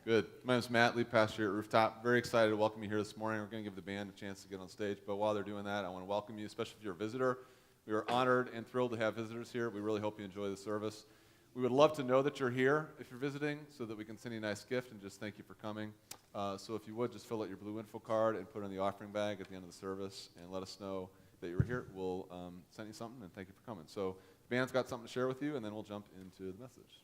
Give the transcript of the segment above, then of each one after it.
Good. My name is Matt, lead pastor here at Rooftop. Very excited to welcome you here this morning. We're going to give the band a chance to get on stage, but while they're doing that, I want to welcome you, especially if you're a visitor. We are honored and thrilled to have visitors here. We really hope you enjoy the service. We would love to know that you're here if you're visiting so that we can send you a nice gift and just thank you for coming. So if you would, just fill out your blue info card and put it in the offering bag at the end of the service and let us know that you were here. We'll send you something and thank you for coming. So the band's got something to share with you, and then we'll jump into the message.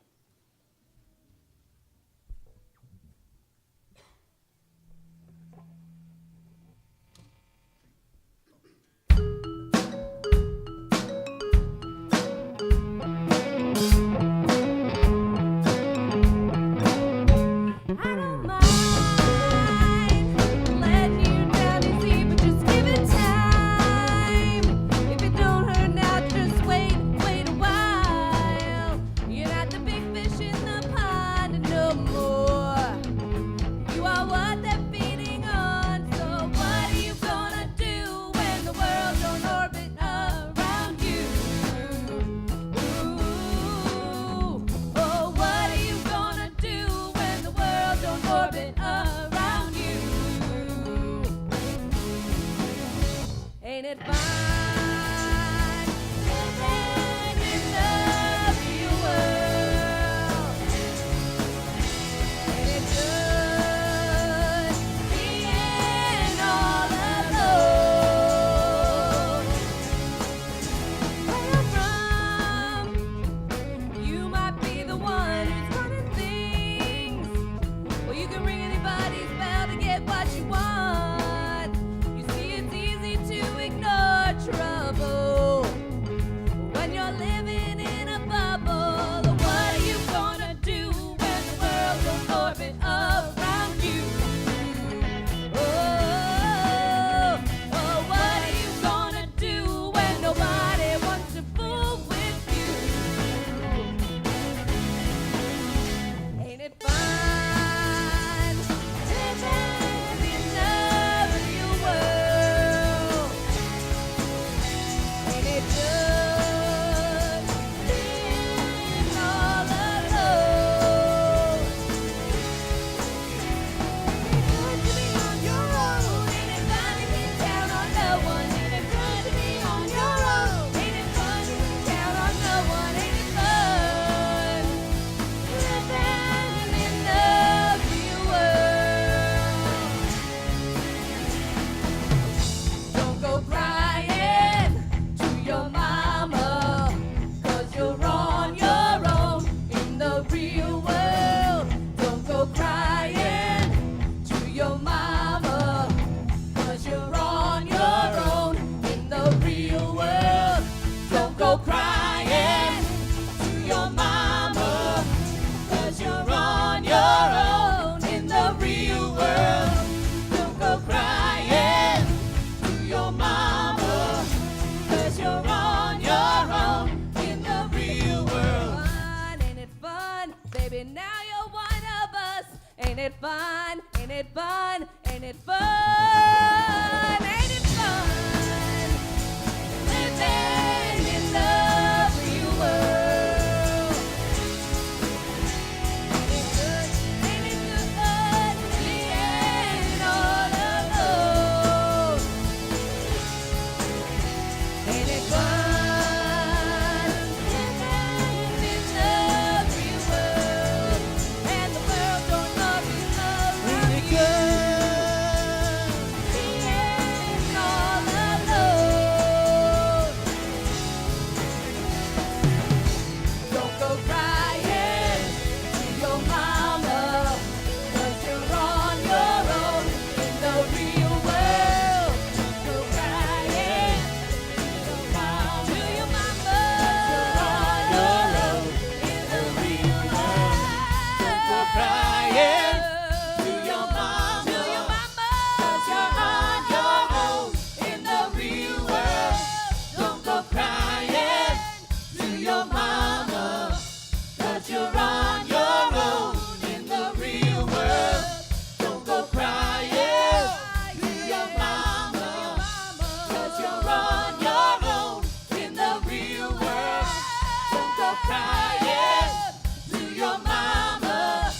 Crying to your mama,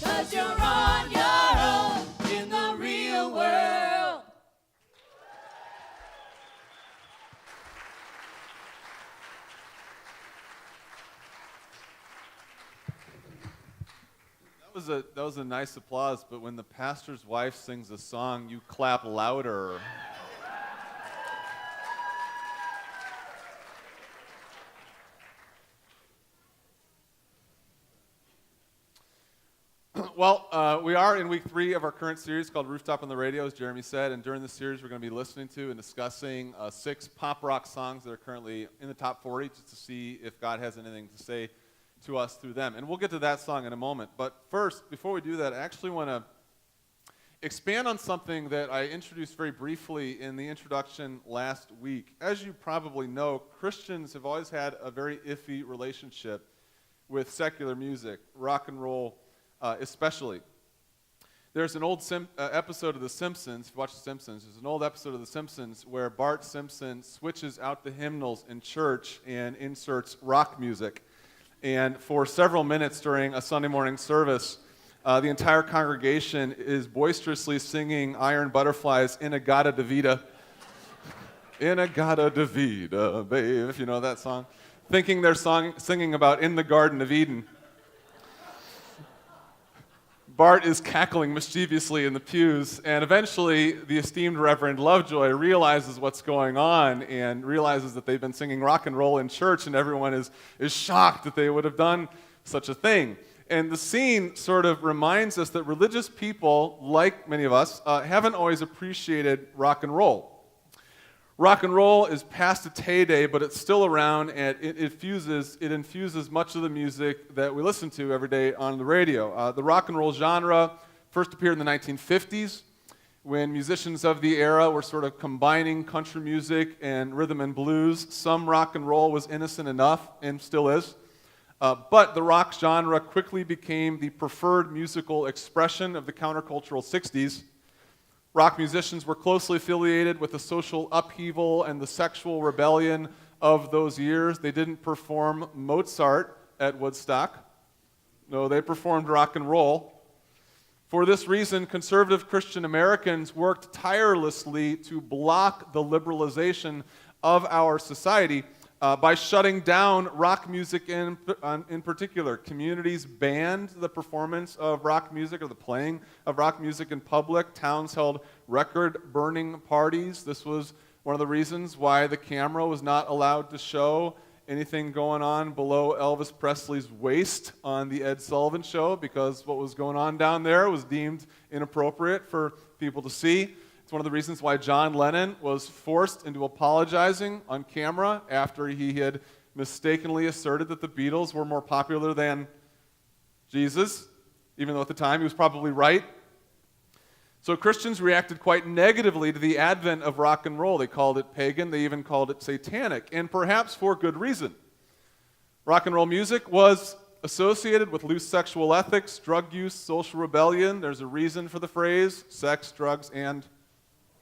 'cause you're was a nice applause, but when the pastor's wife sings a song, you clap louder. Well, we are in week 3 of our current series called Rooftop on the Radio, as Jeremy said, and during this series we're going to be listening to and discussing 6 pop rock songs that are currently in the top 40, just to see if God has anything to say to us through them. And we'll get to that song in a moment. But first, before we do that, I actually want to expand on something that I introduced very briefly in the introduction last week. As you probably know, Christians have always had a very iffy relationship with secular music, rock and roll especially. There's an old episode of The Simpsons, if you watch The Simpsons, there's an old episode of The Simpsons where Bart Simpson switches out the hymnals in church and inserts rock music. And for several minutes during a Sunday morning service, the entire congregation is boisterously singing Iron Butterflies, In-A-Gadda-Da-Vida. In-A-Gadda-Da-Vida, babe, if you know that song. Thinking they're singing about In the Garden of Eden. Bart is cackling mischievously in the pews, and eventually the esteemed Reverend Lovejoy realizes what's going on and realizes that they've been singing rock and roll in church, and everyone is shocked that they would have done such a thing. And the scene sort of reminds us that religious people, like many of us, haven't always appreciated rock and roll. Rock and roll is past its heyday, but it's still around, and it infuses much of the music that we listen to every day on the radio. The rock and roll genre first appeared in the 1950s, when musicians of the era were sort of combining country music and rhythm and blues. Some rock and roll was innocent enough, and still is. But the rock genre quickly became the preferred musical expression of the countercultural 60s. Rock musicians were closely affiliated with the social upheaval and the sexual rebellion of those years. They didn't perform Mozart at Woodstock. No, they performed rock and roll. For this reason, conservative Christian Americans worked tirelessly to block the liberalization of our society by shutting down rock music in particular. Communities banned the performance of rock music or the playing of rock music in public. Towns held record-burning parties. This was one of the reasons why the camera was not allowed to show anything going on below Elvis Presley's waist on the Ed Sullivan Show, because what was going on down there was deemed inappropriate for people to see. It's one of the reasons why John Lennon was forced into apologizing on camera after he had mistakenly asserted that the Beatles were more popular than Jesus, even though at the time he was probably right. So Christians reacted quite negatively to the advent of rock and roll. They called it pagan, they even called it satanic, and perhaps for good reason. Rock and roll music was associated with loose sexual ethics, drug use, social rebellion. There's a reason for the phrase, sex, drugs, and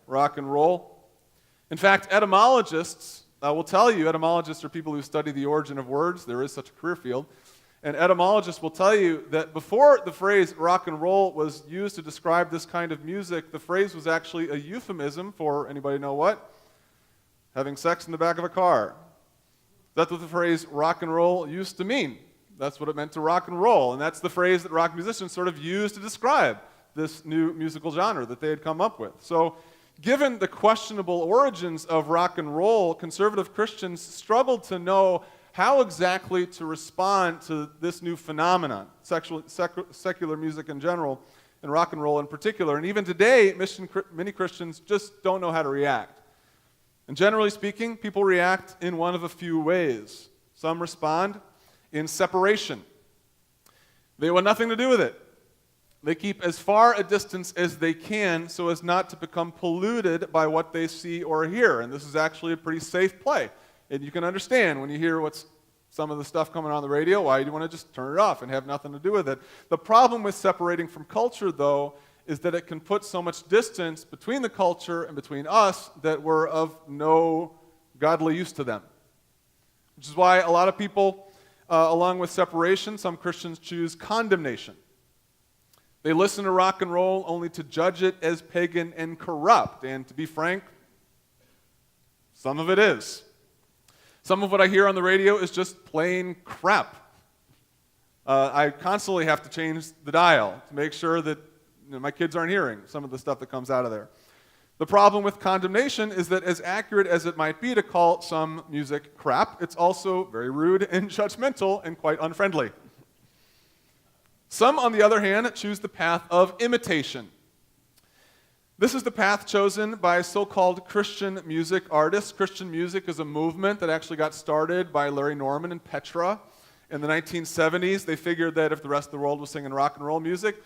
rock and roll. In fact, etymologists will tell you, etymologists are people who study the origin of words. There is such a career field. And etymologists will tell you that before the phrase rock and roll was used to describe this kind of music, the phrase was actually a euphemism for, anybody know what? Having sex in the back of a car. That's what the phrase rock and roll used to mean. That's what it meant to rock and roll. And that's the phrase that rock musicians sort of used to describe this new musical genre that they had come up with. So, given the questionable origins of rock and roll, conservative Christians struggled to know how exactly to respond to this new phenomenon, secular music in general, and rock and roll in particular. And even today, many Christians just don't know how to react. And generally speaking, people react in one of a few ways. Some respond in separation. They want nothing to do with it. They keep as far a distance as they can so as not to become polluted by what they see or hear. And this is actually a pretty safe play. And you can understand when you hear what's some of the stuff coming on the radio, why you want to just turn it off and have nothing to do with it. The problem with separating from culture, though, is that it can put so much distance between the culture and between us that we're of no godly use to them. Which is why a lot of people, along with separation, some Christians choose condemnation. They listen to rock and roll only to judge it as pagan and corrupt. And to be frank, some of it is. Some of what I hear on the radio is just plain crap. I constantly have to change the dial to make sure that my kids aren't hearing some of the stuff that comes out of there. The problem with condemnation is that as accurate as it might be to call some music crap, it's also very rude and judgmental and quite unfriendly. Some, on the other hand, choose the path of imitation. This is the path chosen by so-called Christian music artists. Christian music is a movement that actually got started by Larry Norman and Petra in the 1970s. They figured that if the rest of the world was singing rock and roll music,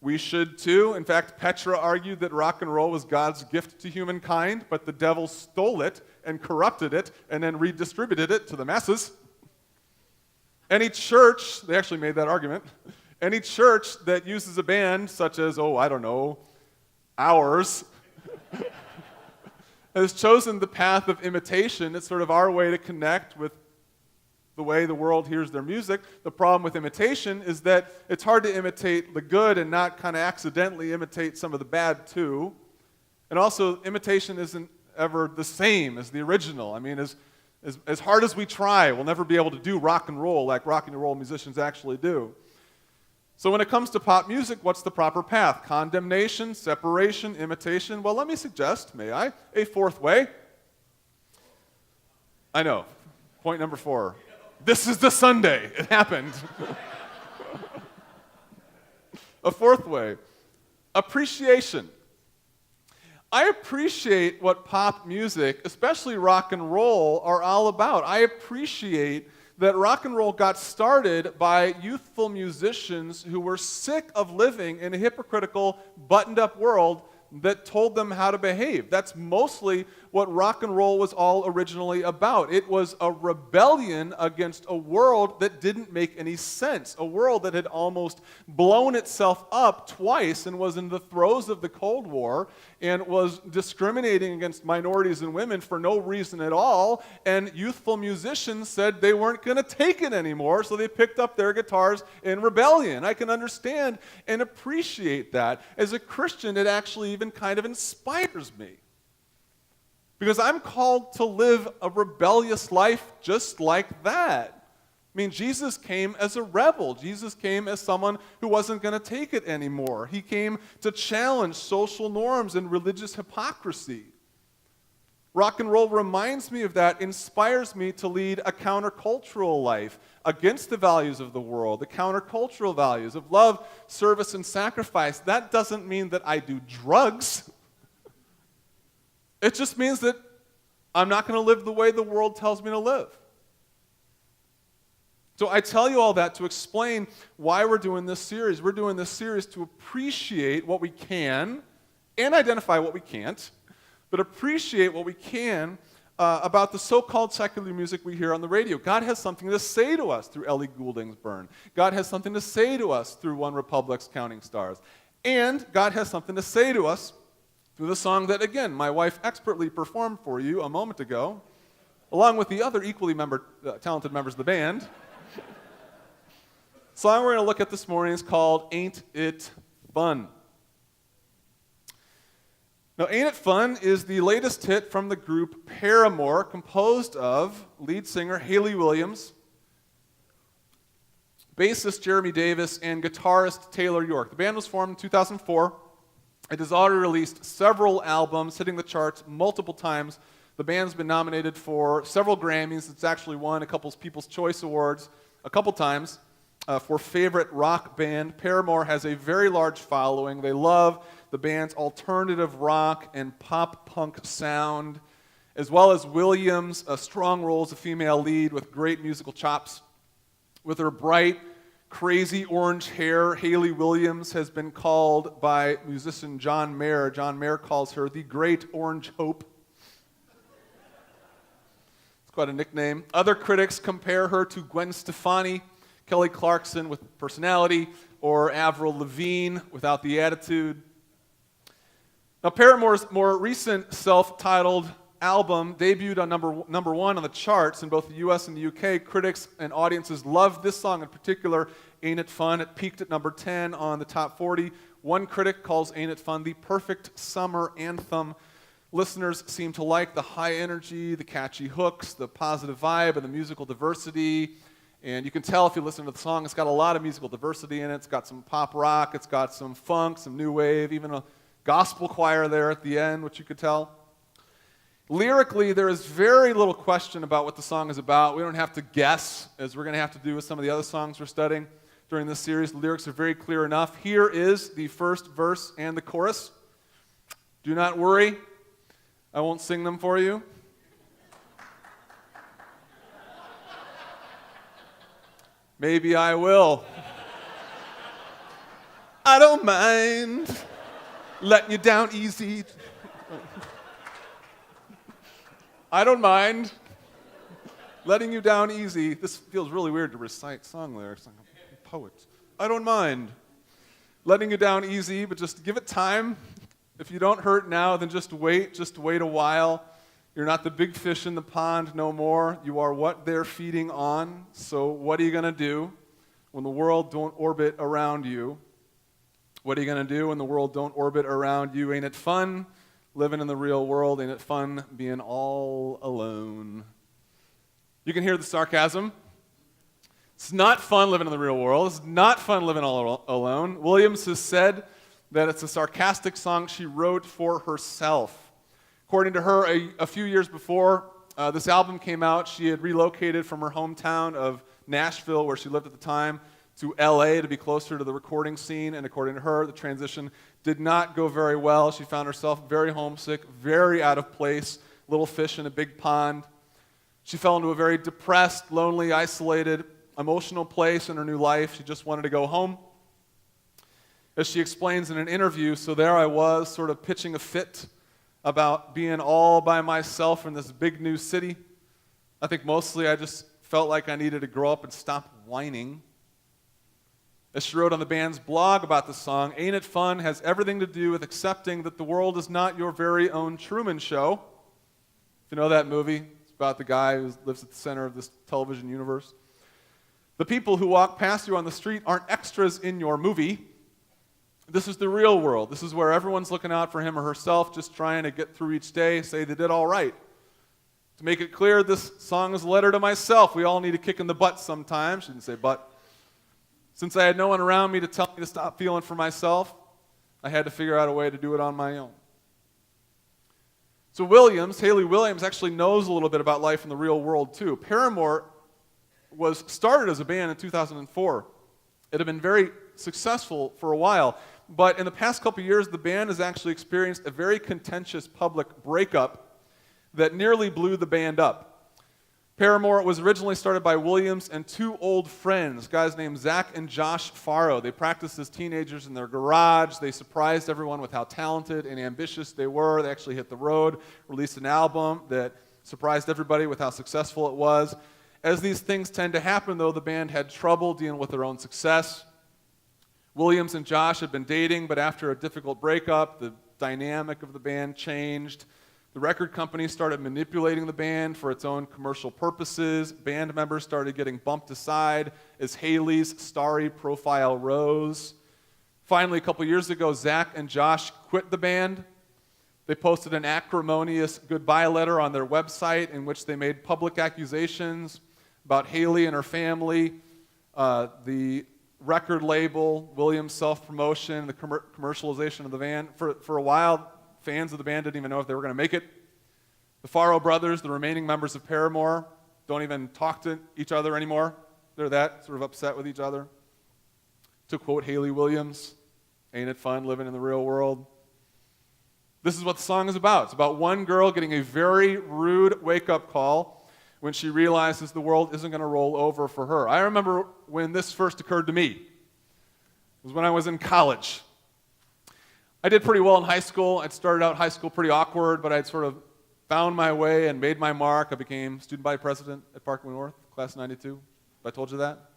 we should too. In fact, Petra argued that rock and roll was God's gift to humankind, but the devil stole it and corrupted it and then redistributed it to the masses. Any church, they actually made that argument, any church that uses a band such as, ours, has chosen the path of imitation. It's sort of our way to connect with the way the world hears their music. The problem with imitation is that it's hard to imitate the good and not kind of accidentally imitate some of the bad too. And also, imitation isn't ever the same as the original. I mean, as hard as we try, we'll never be able to do rock and roll like rock and roll musicians actually do. So when it comes to pop music, what's the proper path? Condemnation, separation, imitation? Well, let me suggest, may I, a fourth way. I know. Point number 4. This is the Sunday. It happened. A fourth way. Appreciation. I appreciate what pop music, especially rock and roll, are all about. I appreciate that rock and roll got started by youthful musicians who were sick of living in a hypocritical, buttoned-up world that told them how to behave. That's mostly what rock and roll was all originally about. It was a rebellion against a world that didn't make any sense, a world that had almost blown itself up twice and was in the throes of the Cold War and was discriminating against minorities and women for no reason at all, and youthful musicians said they weren't going to take it anymore, so they picked up their guitars in rebellion. I can understand and appreciate that. As a Christian, it actually even kind of inspires me. Because I'm called to live a rebellious life just like that. I mean, Jesus came as a rebel. Jesus came as someone who wasn't going to take it anymore. He came to challenge social norms and religious hypocrisy. Rock and roll reminds me of that, inspires me to lead a countercultural life against the values of the world, the countercultural values of love, service, and sacrifice. That doesn't mean that I do drugs. It just means that I'm not going to live the way the world tells me to live. So I tell you all that to explain why we're doing this series. We're doing this series to appreciate what we can and identify what we can't, but appreciate what we can about the so-called secular music we hear on the radio. God has something to say to us through Ellie Goulding's Burn. God has something to say to us through One Republic's Counting Stars. And God has something to say to us through the song that, again, my wife expertly performed for you a moment ago, along with the other equally talented members of the band. The song we're going to look at this morning is called Ain't It Fun. Now, Ain't It Fun is the latest hit from the group Paramore, composed of lead singer Hayley Williams, bassist Jeremy Davis, and guitarist Taylor York. The band was formed in 2004. It has already released several albums, hitting the charts multiple times. The band's been nominated for several Grammys. It's actually won a couple People's Choice Awards a couple times for Favorite Rock Band. Paramore has a very large following. They love the band's alternative rock and pop-punk sound, as well as Williams' strong role as a female lead with great musical chops. With her bright, crazy orange hair, Hayley Williams has been called by musician John Mayer. John Mayer calls her the Great Orange Hope. It's quite a nickname. Other critics compare her to Gwen Stefani, Kelly Clarkson with personality, or Avril Lavigne without the attitude. Now, Paramore's more recent self-titled album debuted on number 1 on the charts in both the US and the UK. Critics and audiences loved this song in particular, Ain't It Fun. It peaked at number 10 on the top 40. One critic calls Ain't It Fun the perfect summer anthem. Listeners seem to like the high energy, the catchy hooks, the positive vibe, and the musical diversity. And you can tell if you listen to the song, it's got a lot of musical diversity in it. It's got some pop rock, it's got some funk, some new wave, even a gospel choir there at the end, which you could tell. Lyrically, there is very little question about what the song is about. We don't have to guess, as we're going to have to do with some of the other songs we're studying during this series. The lyrics are very clear enough. Here is the first verse and the chorus. Do not worry, I won't sing them for you. Maybe I will. I don't mind letting you down easy. I don't mind letting you down easy. This feels really weird to recite song lyrics like a poet. I don't mind letting you down easy, but just give it time. If you don't hurt now, then just wait a while. You're not the big fish in the pond no more. You are what they're feeding on. So what are you going to do when the world don't orbit around you? What are you going to do when the world don't orbit around you? Ain't it fun living in the real world? Ain't it fun being all alone? You can hear the sarcasm. It's not fun living in the real world. It's not fun living all alone. Williams has said that it's a sarcastic song she wrote for herself. According to her, a few years before this album came out, she had relocated from her hometown of Nashville, where she lived at the time, to LA to be closer to the recording scene. And according to her, the transition did not go very well. She found herself very homesick, very out of place, little fish in a big pond. She fell into a very depressed, lonely, isolated, emotional place in her new life. She just wanted to go home. As she explains in an interview, so there I was, sort of pitching a fit about being all by myself in this big new city. I think mostly I just felt like I needed to grow up and stop whining. As she wrote on the band's blog about the song, Ain't It Fun has everything to do with accepting that the world is not your very own Truman Show. If you know that movie, it's about the guy who lives at the center of this television universe. The people who walk past you on the street aren't extras in your movie. This is the real world. This is where everyone's looking out for him or herself, just trying to get through each day, say they did all right. To make it clear, this song is a letter to myself. We all need a kick in the butt sometimes. She didn't say butt. Since I had no one around me to tell me to stop feeling for myself, I had to figure out a way to do it on my own. So Hayley Williams, actually knows a little bit about life in the real world too. Paramore was started as a band in 2004. It had been very successful for a while, but in the past couple of years, the band has actually experienced a very contentious public breakup that nearly blew the band up. Paramore was originally started by Williams and two old friends, guys named Zach and Josh Farrow. They practiced as teenagers in their garage. They surprised everyone with how talented and ambitious they were. They actually hit the road, released an album that surprised everybody with how successful it was. As these things tend to happen, though, the band had trouble dealing with their own success. Williams and Josh had been dating, but after a difficult breakup, the dynamic of the band changed. The record company started manipulating the band for its own commercial purposes. Band members started getting bumped aside as Hayley's starry profile rose. Finally, a couple years ago, Zach and Josh quit the band. They posted an acrimonious goodbye letter on their website in which they made public accusations about Hayley and her family, the record label, Williams' self-promotion, the commercialization of the band. For a while, fans of the band didn't even know if they were going to make it. The Farrow brothers, the remaining members of Paramore, don't even talk to each other anymore. They're that sort of upset with each other. To quote Hayley Williams, ain't it fun living in the real world? This is what the song is about. It's about one girl getting a very rude wake-up call when she realizes the world isn't going to roll over for her. I remember when this first occurred to me. It was when I was in college. I did pretty well in high school. I'd started out high school pretty awkward, but I'd sort of found my way and made my mark. I became student body president at Parkway North, class 92. Have I told you that?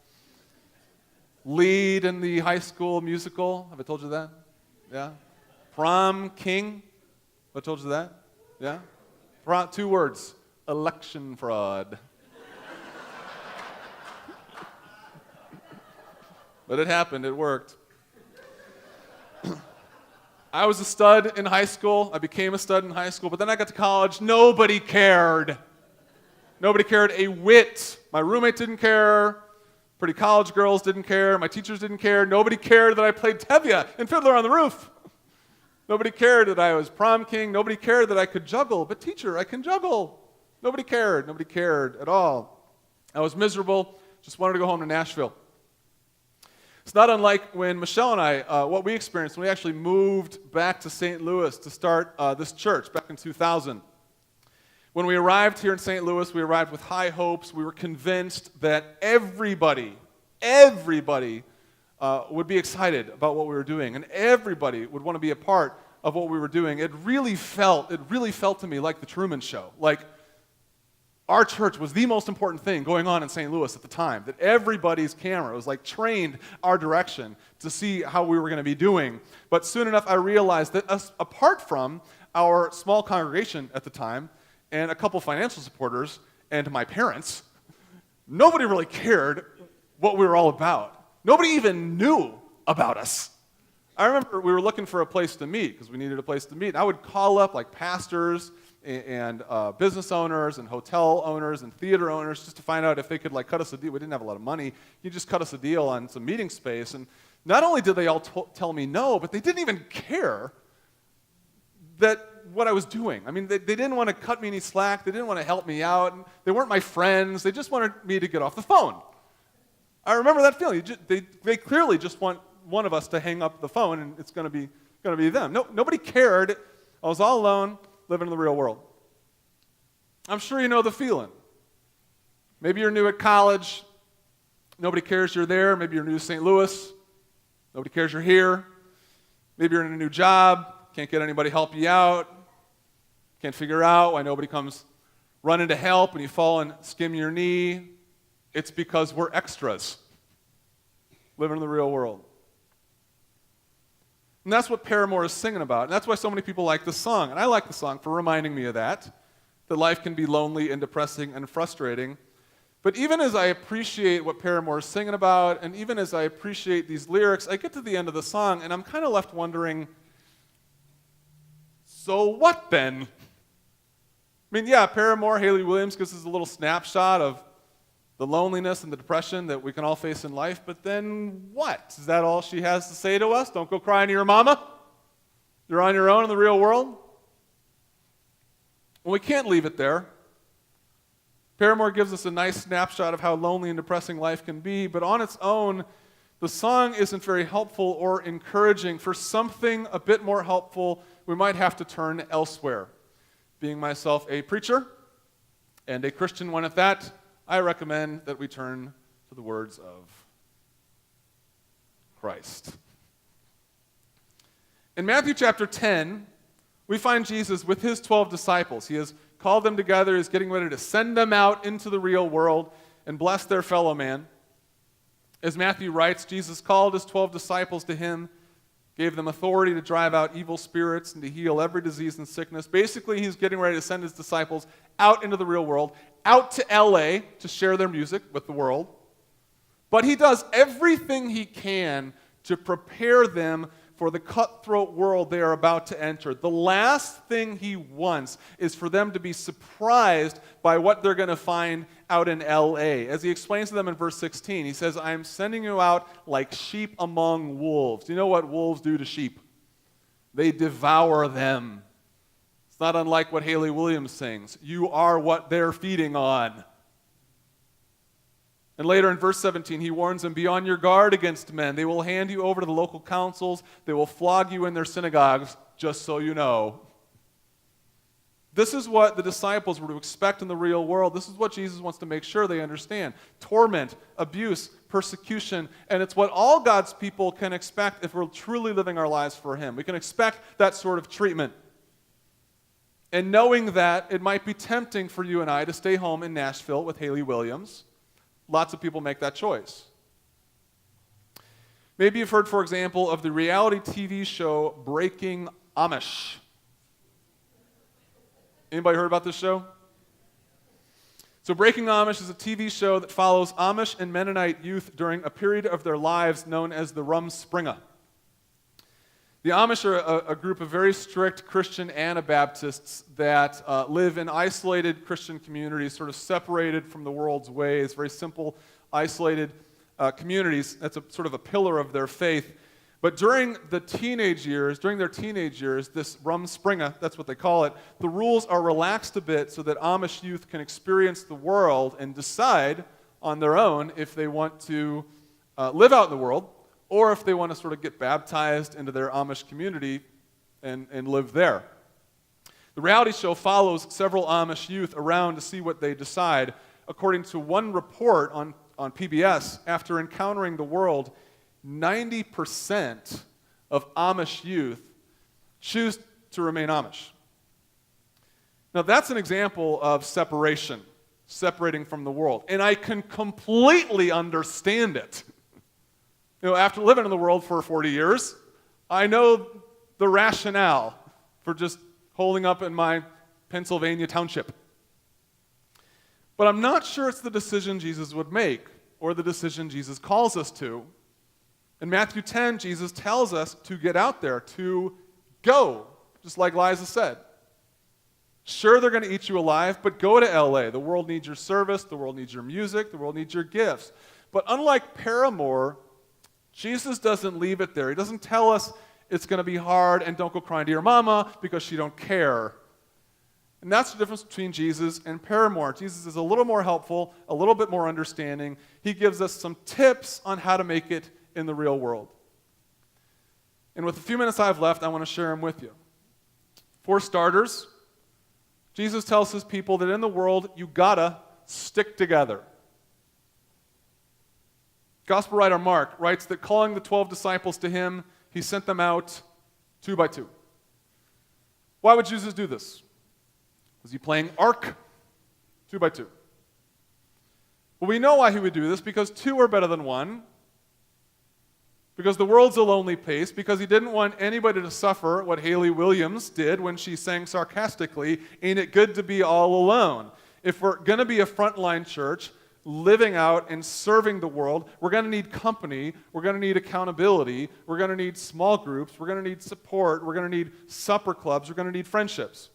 Lead in the high school musical. Have I told you that? Yeah. Prom king. Have I told you that? Yeah. 2 words. Election fraud. But it happened. It worked. I was a stud in high school. I became a stud in high school. But then I got to college. Nobody cared. Nobody cared a whit. My roommate didn't care. Pretty college girls didn't care. My teachers didn't care. Nobody cared that I played Tevye in Fiddler on the Roof. Nobody cared that I was prom king. Nobody cared that I could juggle. But teacher, I can juggle. Nobody cared. Nobody cared at all. I was miserable. Just wanted to go home to Nashville. It's not unlike when Michelle and I, what we experienced when we actually moved back to St. Louis to start this church back in 2000. When we arrived here in St. Louis, we arrived with high hopes. We were convinced that everybody would be excited about what we were doing, and everybody would want to be a part of what we were doing. It really felt to me like the Truman Show. Like our church was the most important thing going on in St. Louis at the time, that everybody's camera was like trained our direction to see how we were going to be doing. But soon enough, I realized that apart from our small congregation at the time, and a couple financial supporters, and my parents, nobody really cared what we were all about. Nobody even knew about us. I remember we were looking for a place to meet, because we needed a place to meet. And I would call up like pastors and business owners and hotel owners and theater owners just to find out if they could like cut us a deal. We didn't have a lot of money. You just cut us a deal on some meeting space. And not only did they all tell me no, but they didn't even care that what I was doing. I mean, they didn't want to cut me any slack. They didn't want to help me out. They weren't my friends. They just wanted me to get off the phone. I remember that feeling. They clearly just want one of us to hang up the phone, and it's going to be them. Nobody cared. I was all alone, living in the real world. I'm sure you know the feeling. Maybe you're new at college. Nobody cares you're there. Maybe you're new to St. Louis. Nobody cares you're here. Maybe you're in a new job. Can't get anybody to help you out. Can't figure out why nobody comes running to help when you fall and skim your knee. It's because we're extras living in the real world. And that's what Paramore is singing about. And that's why so many people like the song. And I like the song for reminding me of that life can be lonely and depressing and frustrating. But even as I appreciate what Paramore is singing about, and even as I appreciate these lyrics, I get to the end of the song, and I'm kind of left wondering, so what then? I mean, yeah, Paramore, Hayley Williams gives us a little snapshot of the loneliness and the depression that we can all face in life, but then what? Is that all she has to say to us? Don't go crying to your mama? You're on your own in the real world? Well, we can't leave it there. Paramore gives us a nice snapshot of how lonely and depressing life can be, but on its own, the song isn't very helpful or encouraging. For something a bit more helpful, we might have to turn elsewhere. Being myself a preacher, and a Christian one at that, I recommend that we turn to the words of Christ. In Matthew chapter 10, we find Jesus with his 12 disciples. He has called them together. He's getting ready to send them out into the real world and bless their fellow man. As Matthew writes, Jesus called his 12 disciples to him, gave them authority to drive out evil spirits and to heal every disease and sickness. Basically, he's getting ready to send his disciples out into the real world, out to LA to share their music with the world. But he does everything he can to prepare them for the cutthroat world they are about to enter. The last thing he wants is for them to be surprised by what they're going to find out in LA. As he explains to them in verse 16, he says, I am sending you out like sheep among wolves. Do you know what wolves do to sheep? They devour them. It's not unlike what Hayley Williams sings. You are what they're feeding on. And later in verse 17, he warns them, be on your guard against men. They will hand you over to the local councils. They will flog you in their synagogues, just so you know. This is what the disciples were to expect in the real world. This is what Jesus wants to make sure they understand. Torment, abuse, persecution, and it's what all God's people can expect if we're truly living our lives for him. We can expect that sort of treatment. And knowing that, it might be tempting for you and I to stay home in Nashville with Hayley Williams. Lots of people make that choice. Maybe you've heard, for example, of the reality TV show Breaking Amish. Anybody heard about this show? So Breaking Amish is a TV show that follows Amish and Mennonite youth during a period of their lives known as the Rumspringa. The Amish are a group of very strict Christian Anabaptists that live in isolated Christian communities, sort of separated from the world's ways, very simple, isolated communities. That's a sort of a pillar of their faith. But during their teenage years, this Rumspringa, that's what they call it, the rules are relaxed a bit so that Amish youth can experience the world and decide on their own if they want to live out in the world or if they want to sort of get baptized into their Amish community and live there. The reality show follows several Amish youth around to see what they decide. According to one report on PBS, after encountering the world, 90% of Amish youth choose to remain Amish. Now, that's an example of separating from the world. And I can completely understand it. After living in the world for 40 years, I know the rationale for just holding up in my Pennsylvania township. But I'm not sure it's the decision Jesus would make or the decision Jesus calls us to. In Matthew 10, Jesus tells us to get out there, to go, just like Liza said. Sure, they're going to eat you alive, but go to LA. The world needs your service, the world needs your music, the world needs your gifts. But unlike Paramore, Jesus doesn't leave it there. He doesn't tell us it's going to be hard and don't go crying to your mama because she don't care. And that's the difference between Jesus and Paramore. Jesus is a little more helpful, a little bit more understanding. He gives us some tips on how to make it in the real world. And with the few minutes I have left, I want to share them with you. For starters, Jesus tells his people that in the world, you gotta stick together. Gospel writer Mark writes that calling the 12 disciples to him, he sent them out 2 by 2. Why would Jesus do this? Was he playing Ark? 2 by 2. Well, we know why he would do this, because 2 are better than 1. Because the world's a lonely place, because he didn't want anybody to suffer what Hayley Williams did when she sang sarcastically, "Ain't it good to be all alone?" If we're going to be a frontline church, living out and serving the world, we're going to need company, we're going to need accountability, we're going to need small groups, we're going to need support, we're going to need supper clubs, we're going to need friendships.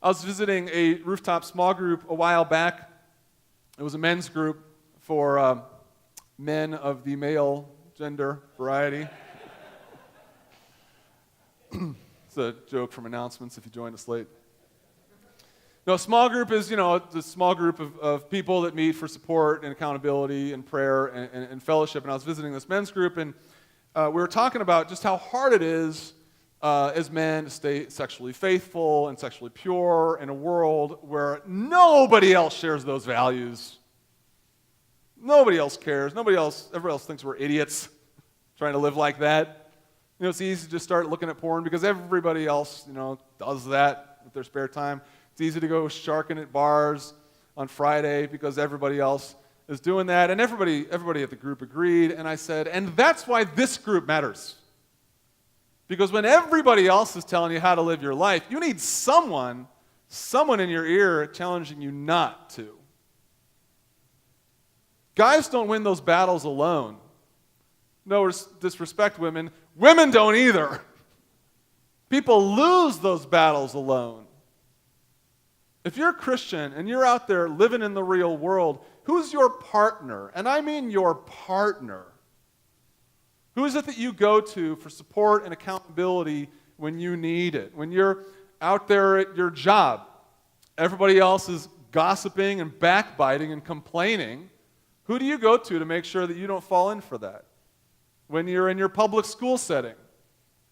I was visiting a Rooftop small group a while back. It was a men's group for men of the male gender variety. It's a joke from announcements if you joined us late. No, a small group is, the small group of people that meet for support and accountability and prayer and fellowship. And I was visiting this men's group, and we were talking about just how hard it is as men to stay sexually faithful and sexually pure in a world where nobody else shares those values. Nobody else cares. Everybody else thinks we're idiots trying to live like that. It's easy to just start looking at porn because everybody else, does that with their spare time. It's easy to go sharking at bars on Friday because everybody else is doing that. And everybody at the group agreed. And I said, and that's why this group matters. Because when everybody else is telling you how to live your life, you need someone in your ear challenging you not to. Guys don't win those battles alone. No disrespect, women. Women don't either. People lose those battles alone. If you're a Christian and you're out there living in the real world, who's your partner? And I mean your partner. Who is it that you go to for support and accountability when you need it? When you're out there at your job, everybody else is gossiping and backbiting and complaining. Who do you go to make sure that you don't fall in for that? When you're in your public school setting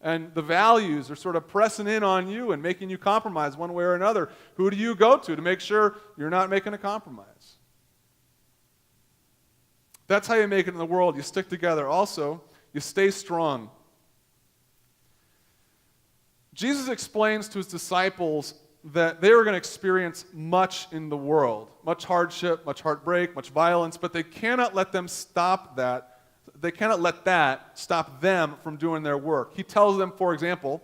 and the values are sort of pressing in on you and making you compromise one way or another, who do you go to make sure you're not making a compromise? That's how you make it in the world. You stick together. Also, you stay strong. Jesus explains to his disciples that they were going to experience much in the world, much hardship, much heartbreak, much violence, but they cannot let them stop that. They cannot let that stop them from doing their work. He tells them, for example,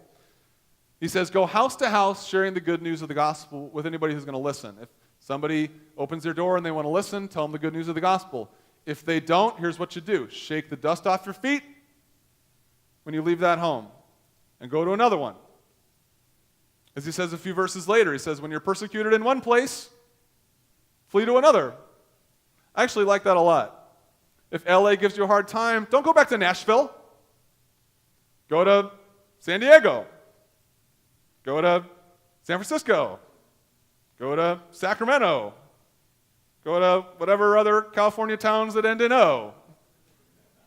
he says, go house to house sharing the good news of the gospel with anybody who's going to listen. If somebody opens their door and they want to listen, tell them the good news of the gospel. If they don't, here's what you do. Shake the dust off your feet when you leave that home and go to another one. As he says a few verses later, he says, when you're persecuted in one place, flee to another. I actually like that a lot. If LA gives you a hard time, don't go back to Nashville. Go to San Diego. Go to San Francisco. Go to Sacramento. Go to whatever other California towns that end in O.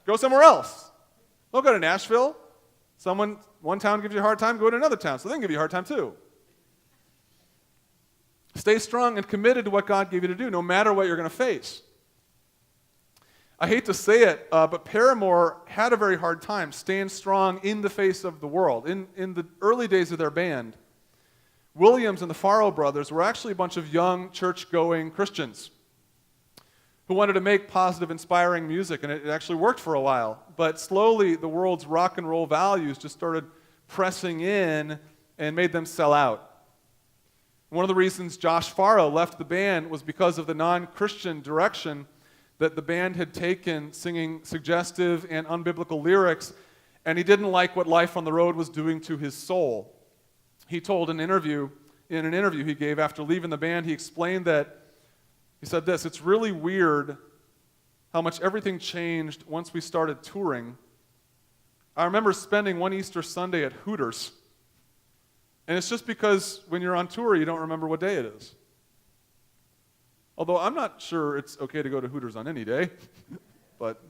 Go somewhere else. Don't go to Nashville. One town gives you a hard time, go to another town, so they can give you a hard time too. Stay strong and committed to what God gave you to do, no matter what you're going to face. I hate to say it, but Paramore had a very hard time staying strong in the face of the world. In the early days of their band, Williams and the Farrell brothers were actually a bunch of young, church-going Christians who wanted to make positive, inspiring music, and it actually worked for a while. But slowly, the world's rock and roll values just started pressing in and made them sell out. One of the reasons Josh Farrell left the band was because of the non-Christian direction that the band had taken, singing suggestive and unbiblical lyrics, and he didn't like what life on the road was doing to his soul. He told in an interview he gave after leaving the band, he explained that, he said this, "It's really weird how much everything changed once we started touring. I remember spending one Easter Sunday at Hooters, and it's just because when you're on tour, you don't remember what day it is. Although I'm not sure it's okay to go to Hooters on any day, but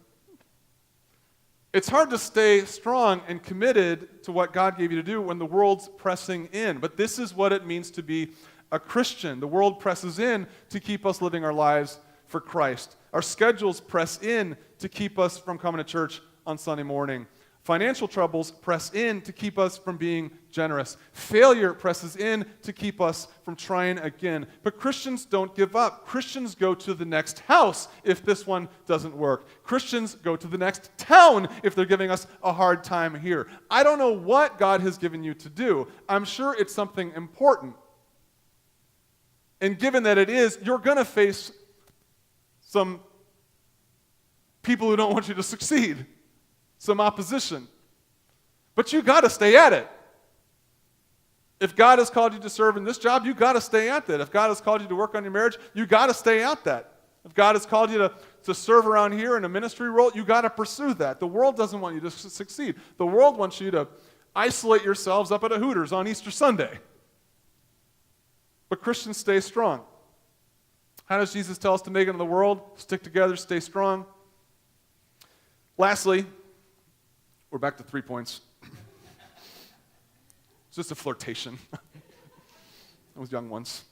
it's hard to stay strong and committed to what God gave you to do when the world's pressing in. But this is what it means to be a Christian. The world presses in to keep us living our lives for Christ. Our schedules press in to keep us from coming to church on Sunday morning. Financial troubles press in to keep us from being generous. Failure presses in to keep us from trying again. But Christians don't give up. Christians go to the next house if this one doesn't work. Christians go to the next town if they're giving us a hard time here. I don't know what God has given you to do. I'm sure it's something important. And given that it is, you're going to face some people who don't want you to succeed, some opposition. But you got to stay at it. If God has called you to serve in this job, you got to stay at that. If God has called you to work on your marriage, you got to stay at that. If God has called you to serve around here in a ministry role, you got to pursue that. The world doesn't want you to succeed. The world wants you to isolate yourselves up at a Hooters on Easter Sunday. But Christians stay strong. How does Jesus tell us to make it in the world? Stick together, stay strong. Lastly, we're back to 3 points. It's just a flirtation. I was young once.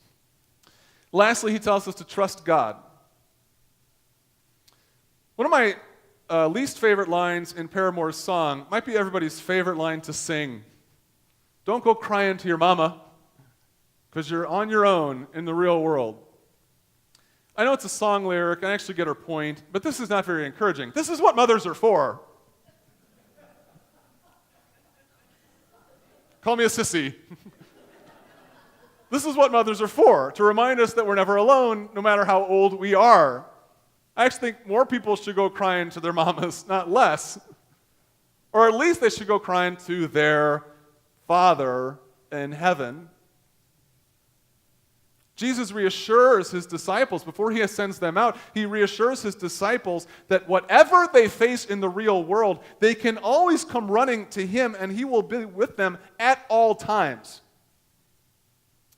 Lastly, he tells us to trust God. One of my least favorite lines in Paramore's song might be everybody's favorite line to sing. Don't go crying to your mama, because you're on your own in the real world. I know it's a song lyric, I actually get her point, but this is not very encouraging. This is what mothers are for. Call me a sissy. This is what mothers are for, to remind us that we're never alone, no matter how old we are. I actually think more people should go crying to their mamas, not less. Or at least they should go crying to their Father in heaven. Jesus reassures his disciples, before he sends them out, he reassures his disciples that whatever they face in the real world, they can always come running to him and he will be with them at all times.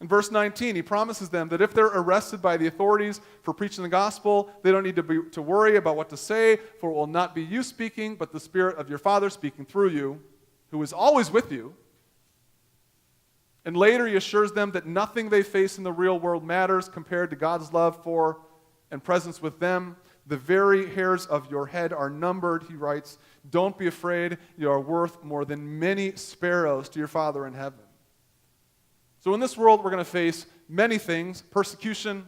In verse 19, he promises them that if they're arrested by the authorities for preaching the gospel, they don't need to worry about what to say, for it will not be you speaking, but the Spirit of your Father speaking through you, who is always with you. And later he assures them that nothing they face in the real world matters compared to God's love for and presence with them. The very hairs of your head are numbered, he writes. Don't be afraid. You are worth more than many sparrows to your Father in heaven. So in this world, we're going to face many things: persecution,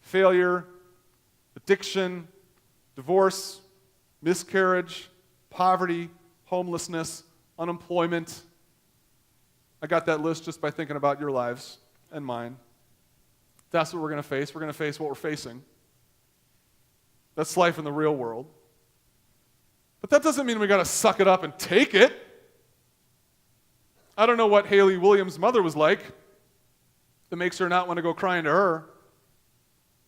failure, addiction, divorce, miscarriage, poverty, homelessness, unemployment. I got that list just by thinking about your lives and mine. That's what we're going to face. We're going to face what we're facing. That's life in the real world. But that doesn't mean we got to suck it up and take it. I don't know what Hayley Williams' mother was like that makes her not want to go crying to her.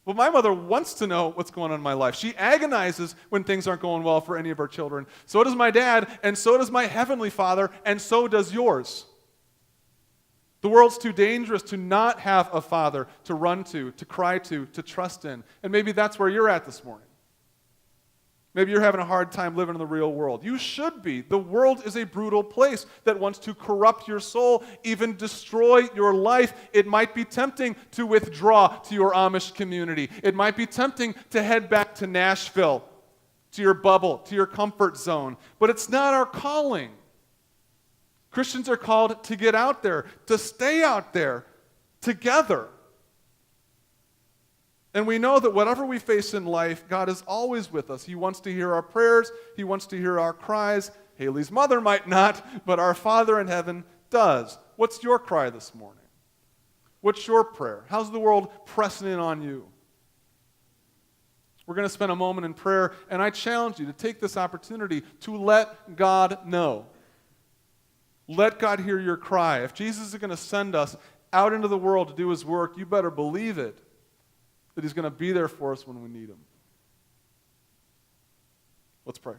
Well, my mother wants to know what's going on in my life. She agonizes when things aren't going well for any of our children. So does my dad, and so does my heavenly Father, and so does yours. The world's too dangerous to not have a father to run to cry to trust in. And maybe that's where you're at this morning. Maybe you're having a hard time living in the real world. You should be. The world is a brutal place that wants to corrupt your soul, even destroy your life. It might be tempting to withdraw to your Amish community. It might be tempting to head back to Nashville, to your bubble, to your comfort zone. But it's not our calling. Christians are called to get out there, to stay out there together. And we know that whatever we face in life, God is always with us. He wants to hear our prayers. He wants to hear our cries. Hayley's mother might not, but our Father in heaven does. What's your cry this morning? What's your prayer? How's the world pressing in on you? We're going to spend a moment in prayer, and I challenge you to take this opportunity to let God know. Let God hear your cry. If Jesus is going to send us out into the world to do his work, you better believe it. That he's going to be there for us when we need him. Let's pray.